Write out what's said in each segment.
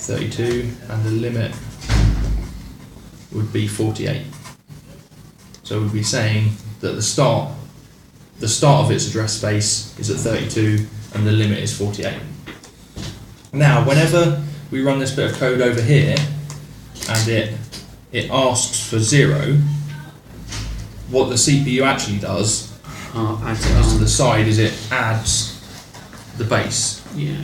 32, and the limit would be 48. So we'd be saying that the start of its address space is at 32 and the limit is 48. Now, whenever we run this bit of code over here and it asks for 0, what the CPU actually does is to the side is it adds the base. Yeah.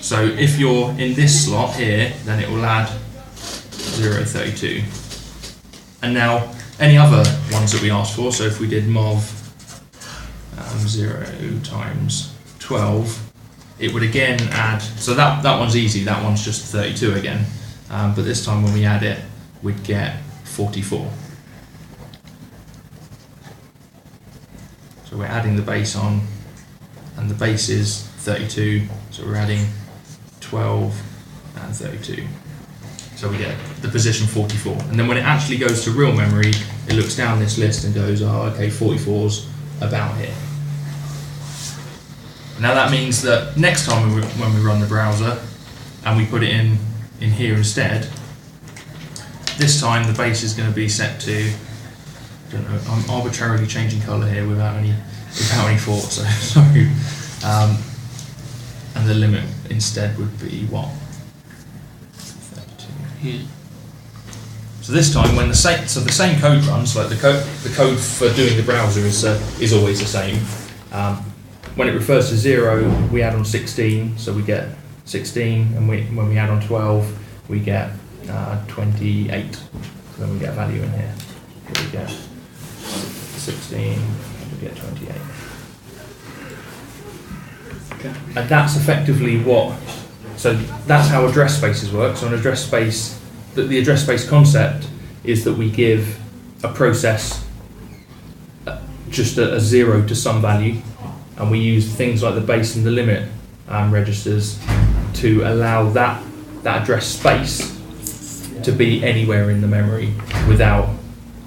So if you're in this slot here, then it will add 032. And now any other ones that we asked for, so if we did mov 0 times 12, it would again add, so that one's easy, that one's just 32 again, but this time when we add it, we'd get 44. So we're adding the base on, and the base is 32, so we're adding 12 and 32. So we get the position 44. And then when it actually goes to real memory, it looks down this list and goes, oh, okay, 44's about here. Now that means that next time when we run the browser and we put it in here instead, this time the base is going to be set to, I don't know, I'm arbitrarily changing colour here without any thought, so sorry. And the limit instead would be what? 32. Yeah. So this time, when the same code runs, like the code for doing the browser is always the same. When it refers to 0, we add on 16, so we get 16, and when we add on 12, we get 28. So then we get a value in here. Here we get 16, and we get 28. Okay. And that's effectively so that's how address spaces work. So an address space, the address space concept is that we give a process just a 0 to some value, and we use things like the base and the limit registers to allow that address space to be anywhere in the memory without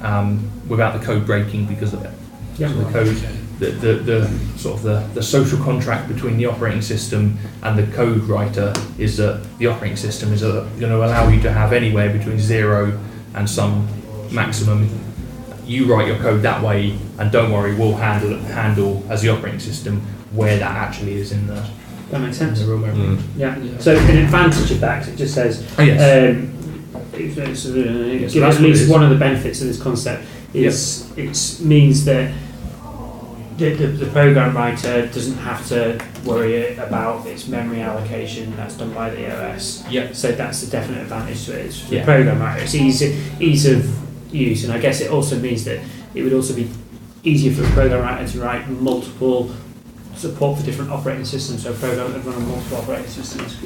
the code breaking because of it. Yeah. So the code, the sort of the social contract between the operating system and the code writer is that the operating system is going to allow you to have anywhere between 0 and some maximum. You write your code that way, and don't worry, we'll handle as the operating system where that actually is in the. That makes sense. In the real memory. Yeah. So an advantage of that, 'cause it just says. Oh, yes. At least one of the benefits of this concept is it means that the program writer doesn't have to worry about its memory allocation. That's done by the OS. Yep. So that's a definite advantage to it. It's for the program writer. It's ease of use, and I guess it also means that it would also be easier for a program writer to write multiple support for different operating systems. So a program that run on multiple operating systems.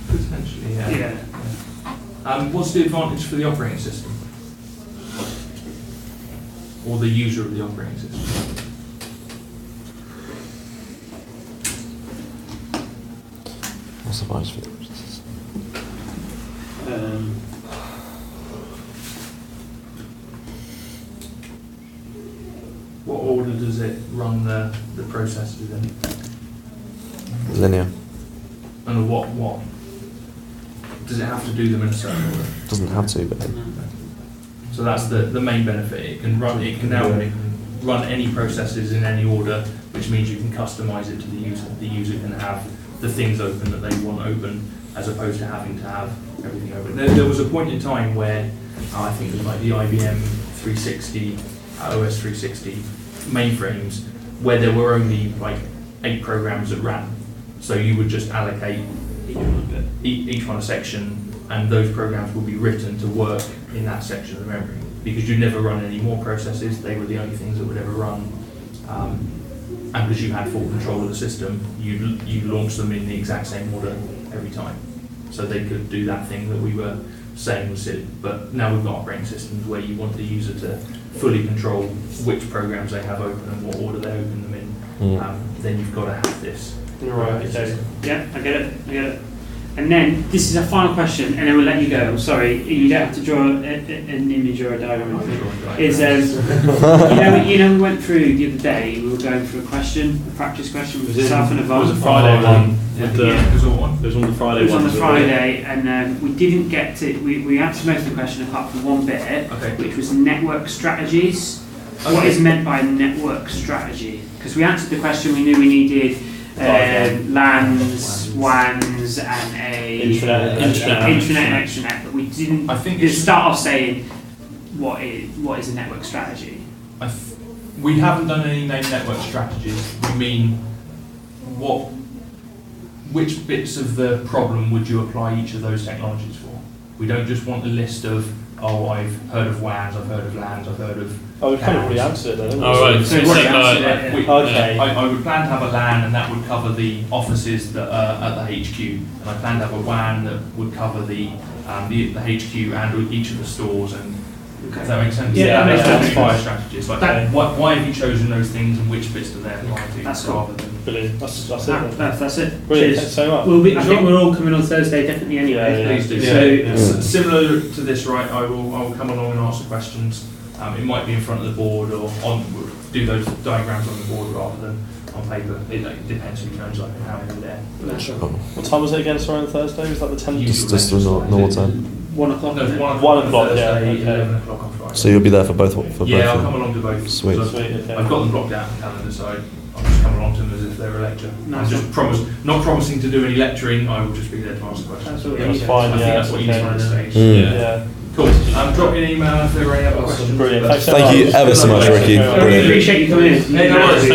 Potentially, yeah. Yeah. What's the advantage for the operating system? Or the user of the operating system? What's the advantage for the operating system? What order does it run the processes in? Linear. And what? Does it have to do them in a certain order? Doesn't have to, but So that's the main benefit. It can now run any processes in any order, which means you can customize it to the user. The user can have the things open that they want open, as opposed to having to have everything open. There was a point in time where I think it was like the IBM 360, OS 360 mainframes, where there were only like 8 programs that ran. So you would just allocate each one a section, and those programs would be written to work in that section of the memory, because you'd never run any more processes. They were the only things that would ever run, and because you had full control of the system, you launch them in the exact same order every time, so they could do that thing that we were saying was silly. But now we've got operating systems where you want the user to fully control which programs they have open and what order they open them in. Then you've got to have this. Right. So, yeah, I get it. And then this is a final question, and then we'll let you go. I'm sorry, you don't have to draw an image or a diagram. Is you know we went through the other day. We were going through a practice question with yourself and Yvonne. It was a Friday one. It was all one. It was on the Friday. It was on the Friday, and we didn't get to. We answered most of the question apart from one bit, which was network strategies. Okay. What is meant by network strategy? Because we answered the question, we knew we needed LANs, WANs, and a intranet and extranet, but we didn't. I think start off saying what is a network strategy. We haven't done any named network strategies. We mean which bits of the problem would you apply each of those technologies for? We don't just want a list of I've heard of WANs, I've heard of LANs, I've heard of. We've kind of already answered it, haven't we? Oh, right. So okay. I would plan to have a LAN, and that would cover the offices that are at the HQ, and I plan to have a WAN that would cover the HQ and each of the stores. And does that make sense? Yeah, that's fine. Strategies. Like why have you chosen those things, and which bits do they apply to? That's rather than brilliant. That's it. That's it. Brilliant. Cheers. Thanks so much. I think we're all coming on Thursday, definitely anyway. Please do. So similar to this, right? I will come along and answer questions. It might be in front of the board or do those diagrams on the board rather than on paper. It depends who knows how they're there. What time was it again? Sorry, on Thursday? Was that the 10th? Just the normal time. 1 o'clock. No, 1 o'clock. Thursday, Yeah. 11 o'clock on Friday. So you'll be there for both. Yeah, I'll come along to both. Sweet. Okay. I've got them blocked out on the calendar, so I'll just come along to them as if they're a lecture. I'm just not promising to do any lecturing. I will just be there to answer questions. Absolutely. That's fine. I think that's what you need on the stage. Yeah. Cool. Drop me an email if there are any other questions. Brilliant. Thank you ever so much, Ricky. I really appreciate you coming in. Hey, no worries.